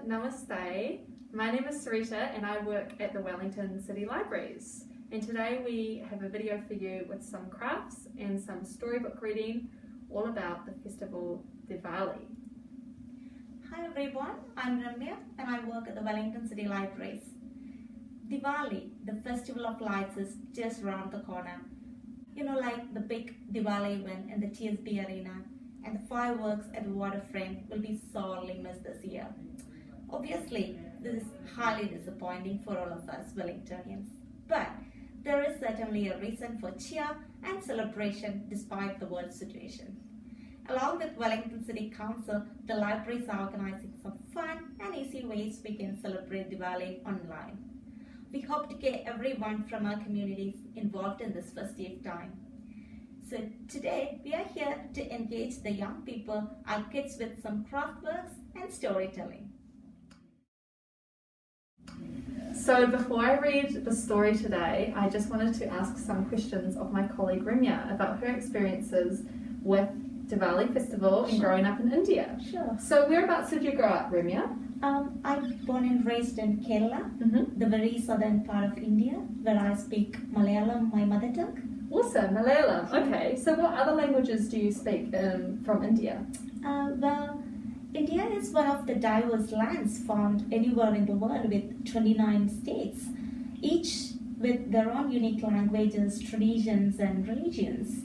Namaste. My name is Sita and I work at the Wellington City Libraries. And today we have a video for you with some crafts and some storybook reading all about the festival Diwali. Hi everyone, I'm Rama and I work at the Wellington City Libraries. Diwali, the festival of lights, is just around the corner. You know, like the big Diwali event in the TSB Arena and the fireworks at the waterfront will be sorely missed this year. Obviously, this is highly disappointing for all of us Wellingtonians. But there is certainly a reason for cheer and celebration despite the world situation. Along with Wellington City Council, the libraries are organizing some fun and easy ways we can celebrate Diwali online. We hope to get everyone from our communities involved in this festive time. So today we are here to engage the young people, our kids, with some craft works and storytelling. So before I read the story today, I just wanted to ask some questions of my colleague Rama about her experiences with Diwali festival and growing up in India. Sure. So whereabouts did you grow up, Rama? I was born and raised in Kerala, the very southern part of India, where I speak Malayalam, my mother tongue. Awesome, Malayalam. Okay, so what other languages do you speak from India? Well, India is one of the diverse lands found anywhere in the world with 29 states, each with their own unique languages, traditions and religions.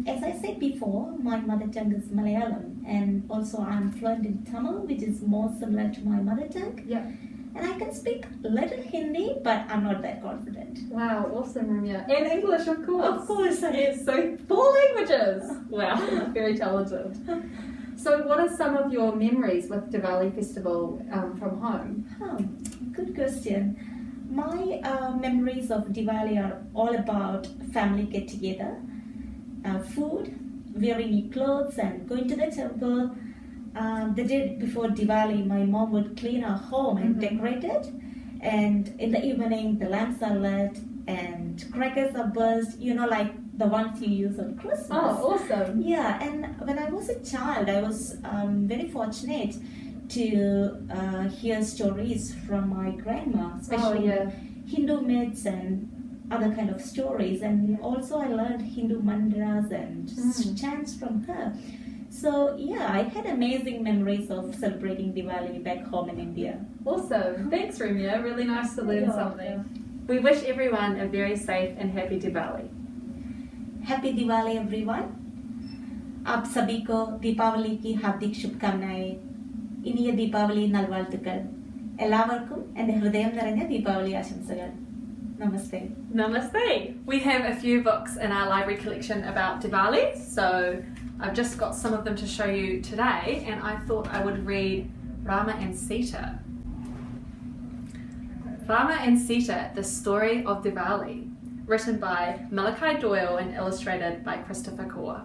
As I said before, my mother tongue is Malayalam, and also I'm fluent in Tamil, which is more similar to my mother tongue. Yeah. And I can speak a little Hindi, but I'm not that confident. Wow, awesome, Rama. And English, of course. Of course I am. So 4 languages. Wow, very talented. So what are some of your memories with Diwali festival from home? Good question. My memories of Diwali are all about family get-together, food, wearing new clothes and going to the temple. The day before Diwali, my mom would clean our home and decorate it. And in the evening, the lamps are lit and crackers are burst, you know, like the ones you use on Christmas. Oh, awesome. Yeah, and when I was a child, I was very fortunate to hear stories from my grandma, especially Hindu myths and other kind of stories. And also I learned Hindu mantras and chants from her. So yeah, I had amazing memories of celebrating Diwali back home in India. Awesome. Thanks, Rama. Really nice to learn something. We wish everyone a very safe and happy Diwali. Happy Diwali everyone. आप सभी को दीपावली की हार्दिक शुभकामनाएं. ഇനിയ ദീപാവലി നൽവാഴ്ത്തുക്കൾ. എല്ലാവർക്കും എൻ്റെ ഹൃദയം നിറഞ്ഞ ദീപാവലി ആശംസകൾ. Namaste. Namaste. We have a few books in our library collection about Diwali, so I've just got some of them to show you today, and I thought I would read Rama and Sita. Rama and Sita, The Story of Diwali, written by Malachy, Doyle and illustrated by Christopher Kaur.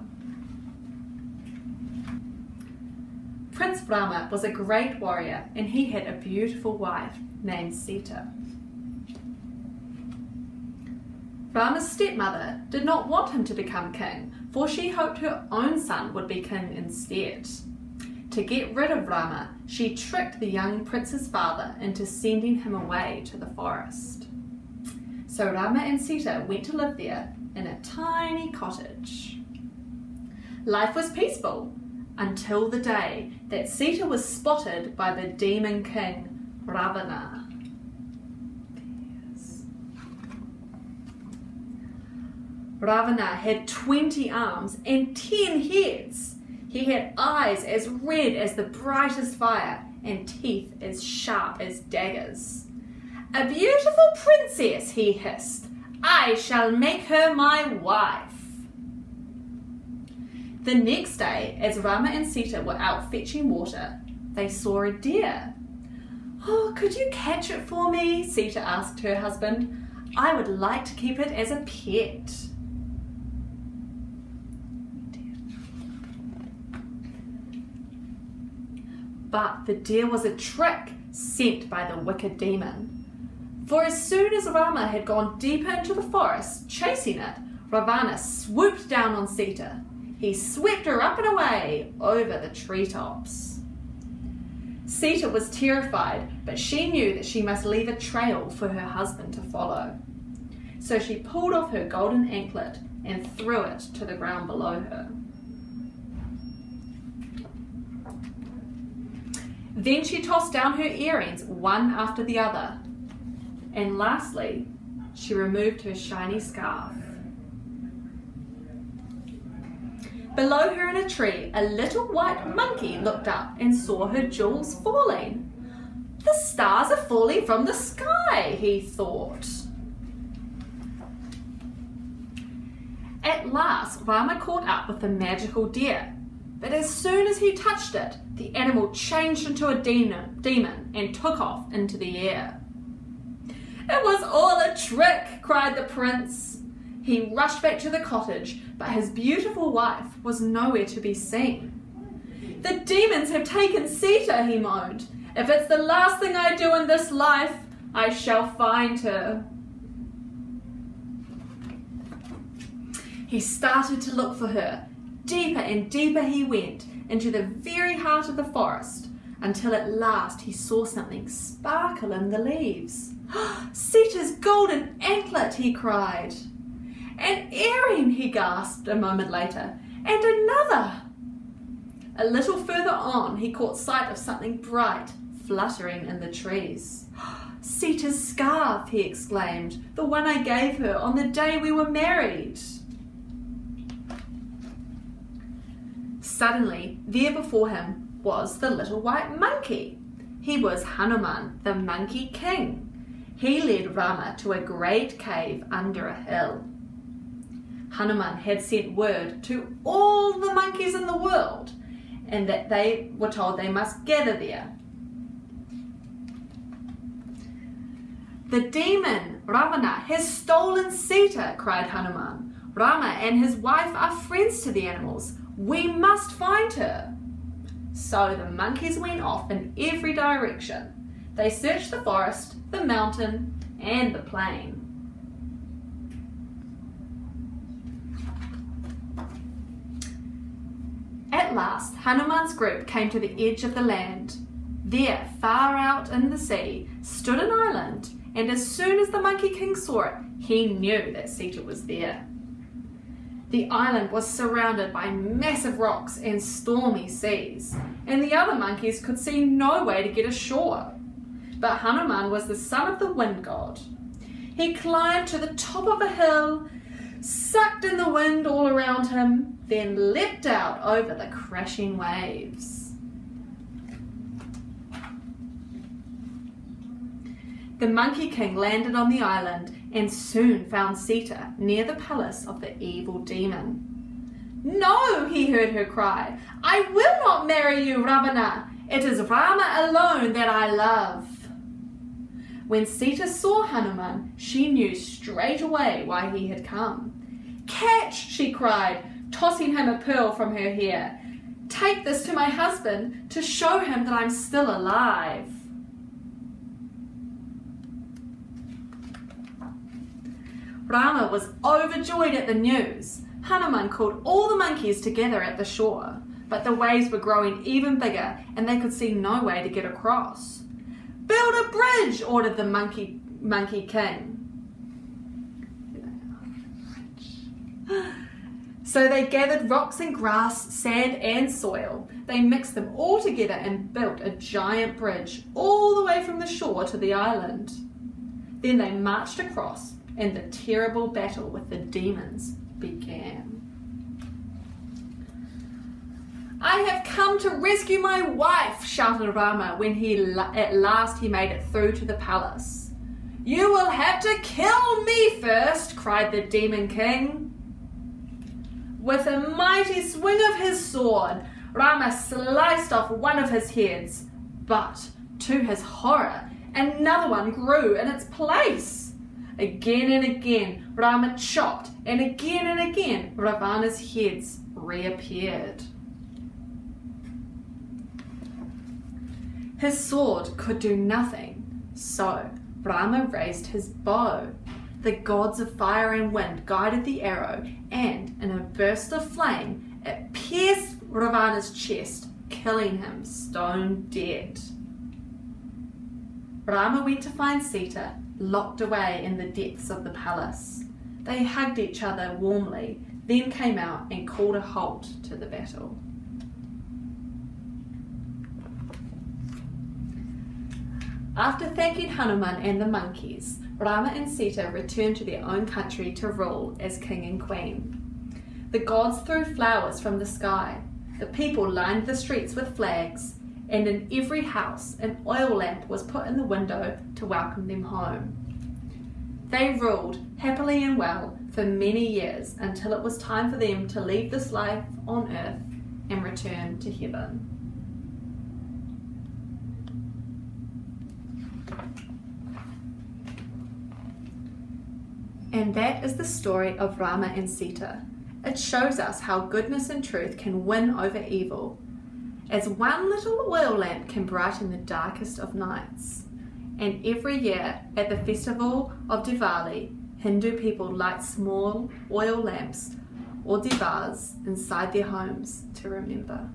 Prince Rama was a great warrior and he had a beautiful wife named Sita. Rama's stepmother did not want him to become king, for she hoped her own son would be king instead. To get rid of Rama, she tricked the young prince's father into sending him away to the forest. So Rama and Sita went to live there in a tiny cottage. Life was peaceful until the day that Sita was spotted by the demon king Ravana. Ravana had 20 arms and 10 heads. He had eyes as red as the brightest fire and teeth as sharp as daggers. "A beautiful princess," he hissed. "I shall make her my wife." The next day, as Rama and Sita were out fetching water, they saw a deer. "Oh, could you catch it for me?" Sita asked her husband. "I would like to keep it as a pet." But the deer was a trick sent by the wicked demon. For as soon as Rama had gone deeper into the forest, chasing it, Ravana swooped down on Sita. He swept her up and away over the treetops. Sita was terrified, but she knew that she must leave a trail for her husband to follow. So she pulled off her golden anklet and threw it to the ground below her. Then she tossed down her earrings one after the other. And lastly, she removed her shiny scarf. Below her in a tree, a little white monkey looked up and saw her jewels falling. "The stars are falling from the sky," he thought. At last, Rama caught up with the magical deer, but as soon as he touched it, the animal changed into a demon and took off into the air. "It was all a trick," cried the prince. He rushed back to the cottage, but his beautiful wife was nowhere to be seen. "The demons have taken Sita," he moaned. "If it's the last thing I do in this life, I shall find her." He started to look for her. Deeper and deeper he went, into the very heart of the forest, until at last he saw something sparkle in the leaves. "Sita's golden anklet," he cried. "An earring," he gasped a moment later, "and another." A little further on, he caught sight of something bright fluttering in the trees. "Sita's scarf," he exclaimed, "the one I gave her on the day we were married." Suddenly, there before him was the little white monkey. He was Hanuman, the Monkey King. He led Rama to a great cave under a hill. Hanuman had sent word to all the monkeys in the world, and that they were told they must gather there. "The demon Ravana has stolen Sita," cried Hanuman. "Rama and his wife are friends to the animals. We must find her." So the monkeys went off in every direction. They searched the forest, the mountain, and the plain. At last, Hanuman's group came to the edge of the land. There, far out in the sea, stood an island, and as soon as the Monkey King saw it, he knew that Sita was there. The island was surrounded by massive rocks and stormy seas, and the other monkeys could see no way to get ashore. But Hanuman was the son of the wind god. He climbed to the top of a hill, sucked in the wind all around him, then leapt out over the crashing waves. The Monkey King landed on the island and soon found Sita near the palace of the evil demon. "No," he heard her cry, "I will not marry you, Ravana. It is Rama alone that I love." When Sita saw Hanuman, she knew straight away why he had come. "Catch," she cried, tossing him a pearl from her hair. "Take this to my husband to show him that I'm still alive." Rama was overjoyed at the news. Hanuman called all the monkeys together at the shore, but the waves were growing even bigger and they could see no way to get across. "Build a bridge," ordered the Monkey King. So they gathered rocks and grass, sand and soil. They mixed them all together and built a giant bridge all the way from the shore to the island. Then they marched across, and the terrible battle with the demons began. "I have come to rescue my wife," shouted Rama when at last he made it through to the palace. "You will have to kill me first," cried the Demon King. With a mighty swing of his sword, Rama sliced off one of his heads, but to his horror, another one grew in its place. Again and again, Rama chopped, and again, Ravana's heads reappeared. His sword could do nothing, so Rama raised his bow. The gods of fire and wind guided the arrow, and in a burst of flame, it pierced Ravana's chest, killing him stone dead. Rama went to find Sita, locked away in the depths of the palace. They hugged each other warmly, then came out and called a halt to the battle. After thanking Hanuman and the monkeys, Rama and Sita returned to their own country to rule as king and queen. The gods threw flowers from the sky. The people lined the streets with flags, and in every house an oil lamp was put in the window to welcome them home. They ruled happily and well for many years until it was time for them to leave this life on earth and return to heaven. And that is the story of Rama and Sita. It shows us how goodness and truth can win over evil, as one little oil lamp can brighten the darkest of nights. And every year at the festival of Diwali, Hindu people light small oil lamps or divas inside their homes to remember.